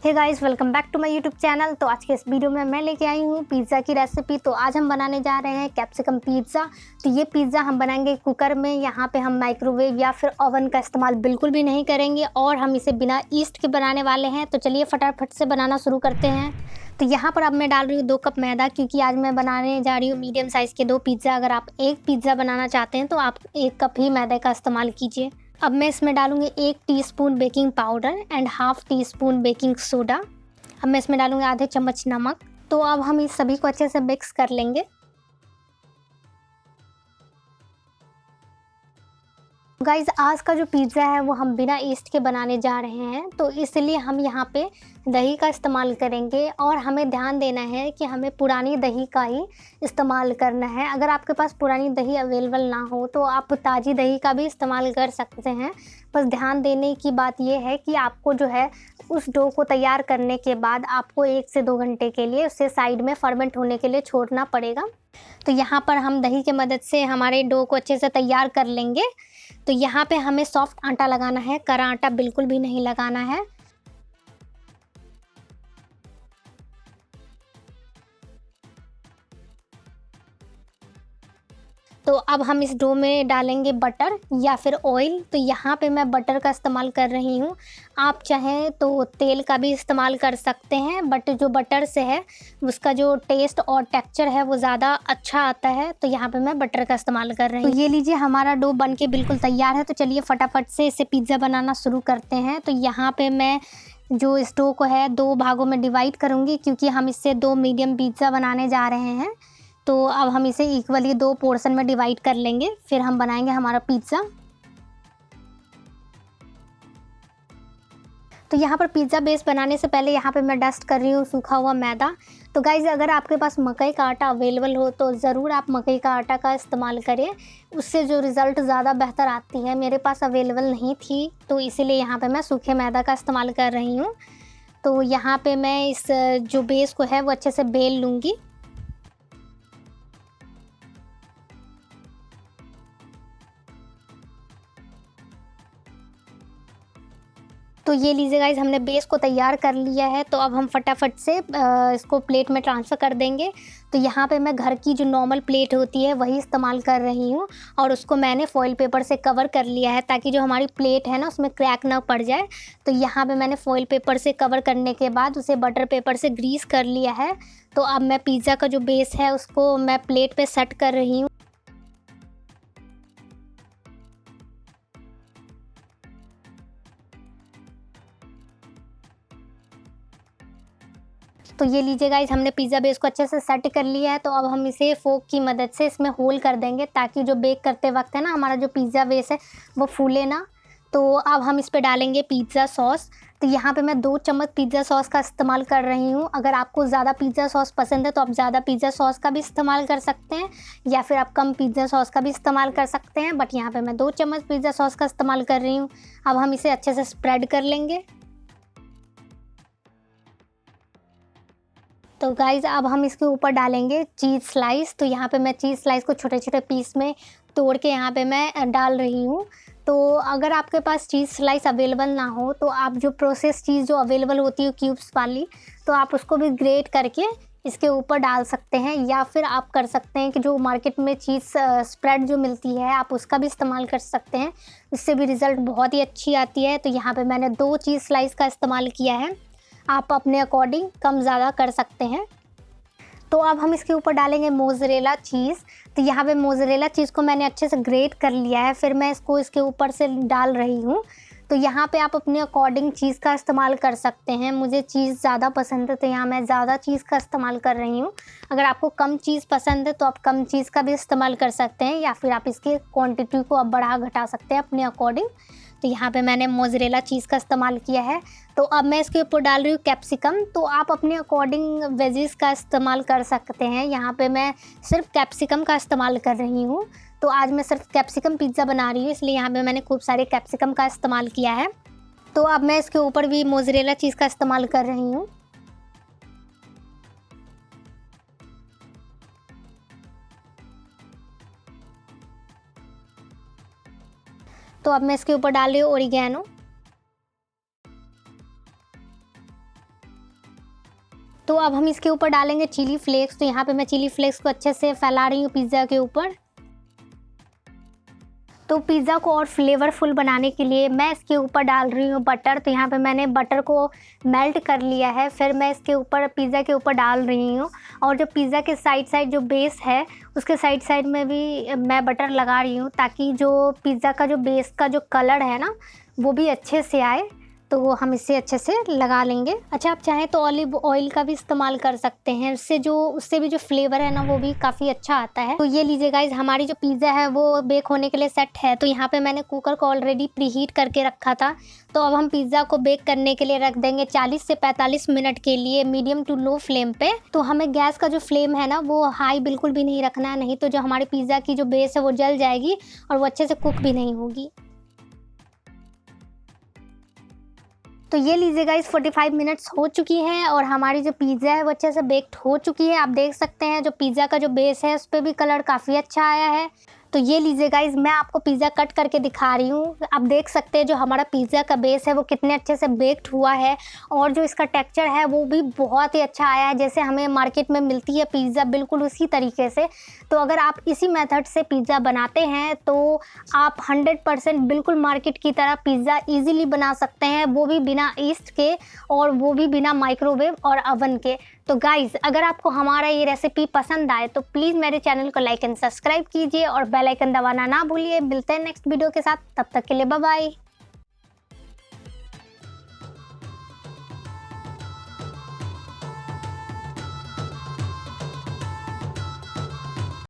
Hey guys, welcome back to my YouTube channel. तो आज के इस वीडियो में मैं लेके आई हूँ पिज़्ज़ा की रेसिपी। तो आज हम बनाने जा रहे हैं कैप्सिकम पिज़्ज़ा। तो ये पिज़्ज़ा हम बनाएंगे कुकर में। यहाँ पे हम माइक्रोवेव या फिर ओवन का इस्तेमाल बिल्कुल भी नहीं करेंगे और हम इसे बिना ईस्ट के बनाने वाले हैं। तो चलिए फटाफट से बनाना शुरू करते हैं। तो यहाँ पर अब मैं डाल रही हूँ 2 कप मैदा, क्योंकि आज मैं बनाने जा रही हूँ मीडियम साइज़ के 2 पिज़्ज़ा। अगर आप एक पिज़्ज़ा बनाना चाहते हैं तो आप 1 कप ही मैदे का इस्तेमाल कीजिए। अब मैं इसमें डालूंगी 1 teaspoon baking powder and half teaspoon baking soda. अब मैं इसमें डालूंगी आधे चम्मच नमक। तो अब हम इस सभी को अच्छे से मिक्स कर लेंगे। गाइज़, आज का जो पिज़्ज़ा है वो हम बिना ईस्ट के बनाने जा रहे हैं, तो इसलिए हम यहाँ पे दही का इस्तेमाल करेंगे और हमें ध्यान देना है कि हमें पुरानी दही का ही इस्तेमाल करना है। अगर आपके पास पुरानी दही अवेलेबल ना हो तो आप ताज़ी दही का भी इस्तेमाल कर सकते हैं। बस ध्यान देने की बात ये है कि आपको जो है उस डो को तैयार करने के बाद आपको 1 से 2 घंटे के लिए उसे साइड में फर्मेंट होने के लिए छोड़ना पड़ेगा। तो यहाँ पर हम दही की मदद से हमारे डो को अच्छे से तैयार कर लेंगे। तो यहाँ पे हमें सॉफ्ट आटा लगाना है, कड़ा आटा बिल्कुल भी नहीं लगाना है। तो अब हम इस डो में डालेंगे बटर या फिर ऑयल। तो यहाँ पे मैं बटर का इस्तेमाल कर रही हूँ। आप चाहें तो तेल का भी इस्तेमाल कर सकते हैं, बट जो बटर से है उसका जो टेस्ट और टेक्सचर है वो ज़्यादा अच्छा आता है। तो यहाँ पे मैं बटर का इस्तेमाल कर रही हूँ। तो ये लीजिए, हमारा डो बन के बिल्कुल तैयार है। तो चलिए फटाफट से इसे पिज़्ज़ा बनाना शुरू करते हैं। तो यहाँ पे मैं जो इस डो को है 2 भागों में डिवाइड करूँगी, क्योंकि हम इससे 2 मीडियम पिज़्ज़ा बनाने जा रहे हैं। तो अब हम इसे इक्वली 2 पोर्शन में डिवाइड कर लेंगे, फिर हम बनाएंगे हमारा पिज़्ज़ा। तो यहाँ पर पिज़्ज़ा बेस बनाने से पहले यहाँ पे मैं डस्ट कर रही हूँ सूखा हुआ मैदा। तो गाइज़, अगर आपके पास मकई का आटा अवेलेबल हो तो ज़रूर आप मकई का आटा का इस्तेमाल करें, उससे जो रिज़ल्ट ज़्यादा बेहतर आती है। मेरे पास अवेलेबल नहीं थी तो इसीलिए यहाँ पे मैं सूखे मैदा का इस्तेमाल कर रही हूँ। तो यहाँ पे मैं इस जो बेस को है वो अच्छे से बेल लूँगी। तो ये लीजिए गाइज़, हमने बेस को तैयार कर लिया है। तो अब हम फटाफट से इसको प्लेट में ट्रांसफ़र कर देंगे। तो यहाँ पे मैं घर की जो नॉर्मल प्लेट होती है वही इस्तेमाल कर रही हूँ और उसको मैंने फ़ॉइल पेपर से कवर कर लिया है, ताकि जो हमारी प्लेट है ना उसमें क्रैक ना पड़ जाए। तो यहाँ पे मैंने फ़ॉइल पेपर से कवर करने के बाद उसे बटर पेपर से ग्रीस कर लिया है। तो अब मैं पिज़्ज़ा का जो बेस है उसको मैं प्लेट पे सेट कर रही हूँ। तो ये लीजिए गाइज़, हमने पिज़्ज़ा बेस को अच्छे से सेट कर लिया है। तो अब हम इसे फ़ोर्क की मदद से इसमें होल कर देंगे, ताकि जो बेक करते वक्त है ना हमारा जो पिज़्ज़ा बेस है वो फूले ना। तो अब हम इस पे डालेंगे पिज़्ज़ा सॉस। तो यहाँ पे मैं 2 चम्मच पिज़्ज़ा सॉस का इस्तेमाल कर रही हूँ। अगर आपको ज़्यादा पिज़्ज़ा सॉस पसंद है तो आप ज़्यादा पिज़्ज़ा सॉस का भी इस्तेमाल कर सकते हैं, या फिर आप कम पिज़्ज़ा सॉस का भी इस्तेमाल कर सकते हैं। बट यहाँ पे मैं 2 चम्मच पिज़्ज़ा सॉस का इस्तेमाल कर रही हूँ। अब हम इसे अच्छे से स्प्रेड कर लेंगे। तो गाइज़, अब हम इसके ऊपर डालेंगे चीज़ स्लाइस। तो यहाँ पे मैं चीज़ स्लाइस को छोटे-छोटे पीस में तोड़ के यहाँ पे मैं डाल रही हूँ। तो अगर आपके पास चीज़ स्लाइस अवेलेबल ना हो तो आप जो प्रोसेस चीज़ जो अवेलेबल होती है क्यूब्स वाली, तो आप उसको भी ग्रेट करके इसके ऊपर डाल सकते हैं, या फिर आप कर सकते हैं कि जो मार्केट में चीज़ स्प्रेड जो मिलती है आप उसका भी इस्तेमाल कर सकते हैं। इससे भी रिज़ल्ट बहुत ही अच्छी आती है। तो यहाँ पे मैंने 2 चीज़ स्लाइस का इस्तेमाल किया है। आप अपने अकॉर्डिंग कम ज़्यादा कर सकते हैं। तो अब हम इसके ऊपर डालेंगे मोज़रेला चीज़। तो यहाँ पे मोज़रेला चीज़ को मैंने अच्छे से ग्रेट कर लिया है, फिर मैं इसको इसके ऊपर से डाल रही हूँ। तो यहाँ पे आप अपने अकॉर्डिंग चीज़ का इस्तेमाल कर सकते हैं। मुझे चीज़ ज़्यादा पसंद है तो यहाँ मैं ज़्यादा चीज़ का इस्तेमाल कर रही हूँ। अगर आपको कम चीज़ पसंद है तो आप कम चीज़ का भी इस्तेमाल कर सकते हैं, या फिर आप इसकी क्वांटिटी को आप बढ़ा घटा सकते हैं अपने अकॉर्डिंग। तो यहाँ पे मैंने मोज़रेला चीज़ का इस्तेमाल किया है। तो अब मैं इसके ऊपर डाल रही हूँ कैप्सिकम। तो आप अपने अकॉर्डिंग वेजिस का इस्तेमाल कर सकते हैं। यहाँ पे मैं सिर्फ कैप्सिकम का इस्तेमाल कर रही हूँ। तो आज मैं सिर्फ कैप्सिकम पिज़्ज़ा बना रही हूँ, इसलिए यहाँ पे मैंने खूब सारे कैप्सिकम का इस्तेमाल किया है। तो अब मैं इसके ऊपर भी मोज़रेला चीज़ का इस्तेमाल कर रही हूँ। तो अब मैं इसके ऊपर डाल रही हूँ ओरिगैनो। तो अब हम इसके ऊपर डालेंगे चिली फ्लेक्स। तो यहाँ पे मैं चिली फ्लेक्स को अच्छे से फैला रही हूँ पिज़्ज़ा के ऊपर। तो पिज़्ज़ा को और फ्लेवरफुल बनाने के लिए मैं इसके ऊपर डाल रही हूँ बटर। तो यहाँ पे मैंने बटर को मेल्ट कर लिया है, फिर मैं इसके ऊपर पिज़्ज़ा के ऊपर डाल रही हूँ। और जो पिज़्ज़ा के साइड जो बेस है उसके साइड में भी मैं बटर लगा रही हूँ, ताकि जो पिज़्ज़ा का जो बेस का जो कलर है ना वो भी अच्छे से आए। तो हम इसे अच्छे से लगा लेंगे। अच्छा, आप चाहें तो ऑलिव ऑयल का भी इस्तेमाल कर सकते हैं, उससे भी जो फ्लेवर है ना वो भी काफ़ी अच्छा आता है। तो ये लीजिए गाइज, हमारी जो पिज़्ज़ा है वो बेक होने के लिए सेट है। तो यहाँ पे मैंने कुकर को ऑलरेडी प्रीहीट करके रखा था। तो अब हम पिज़्ज़ा को बेक करने के लिए रख देंगे 40 से 45 मिनट के लिए मीडियम टू लो फ्लेम पे। तो हमें गैस का जो फ्लेम है ना वो हाई बिल्कुल भी नहीं रखना है, नहीं तो जो हमारे पिज़्ज़ा की जो बेस है वो जल जाएगी और वो अच्छे से कुक भी नहीं होगी। तो ये लीजिए गाइस, 45 मिनट्स हो चुकी हैं और हमारी जो पिज़्ज़ा है वो अच्छे से बेक्ड हो चुकी है। आप देख सकते हैं जो पिज़्ज़ा का जो बेस है उस पर भी कलर काफ़ी अच्छा आया है। तो ये लीजिए गाइस, मैं आपको पिज़्ज़ा कट करके दिखा रही हूँ। आप देख सकते हैं जो हमारा पिज़्ज़ा का बेस है वो कितने अच्छे से बेक्ड हुआ है और जो इसका टेक्सचर है वो भी बहुत ही अच्छा आया है, जैसे हमें मार्केट में मिलती है पिज़्ज़ा बिल्कुल उसी तरीके से। तो अगर आप इसी मेथड से पिज़्ज़ा बनाते हैं तो आप 100% बिल्कुल मार्केट की तरह पिज़्ज़ा ईज़िली बना सकते हैं, वो भी बिना ईस्ट के और वो भी बिना माइक्रोवेव और अवन के। तो गाइज़, अगर आपको हमारा ये रेसिपी पसंद आए तो प्लीज़ मेरे चैनल को लाइक एंड सब्सक्राइब कीजिए और बेल आइकन दबाना ना भूलिए। मिलते हैं नेक्स्ट वीडियो के साथ, तब तक के लिए बाय बाय।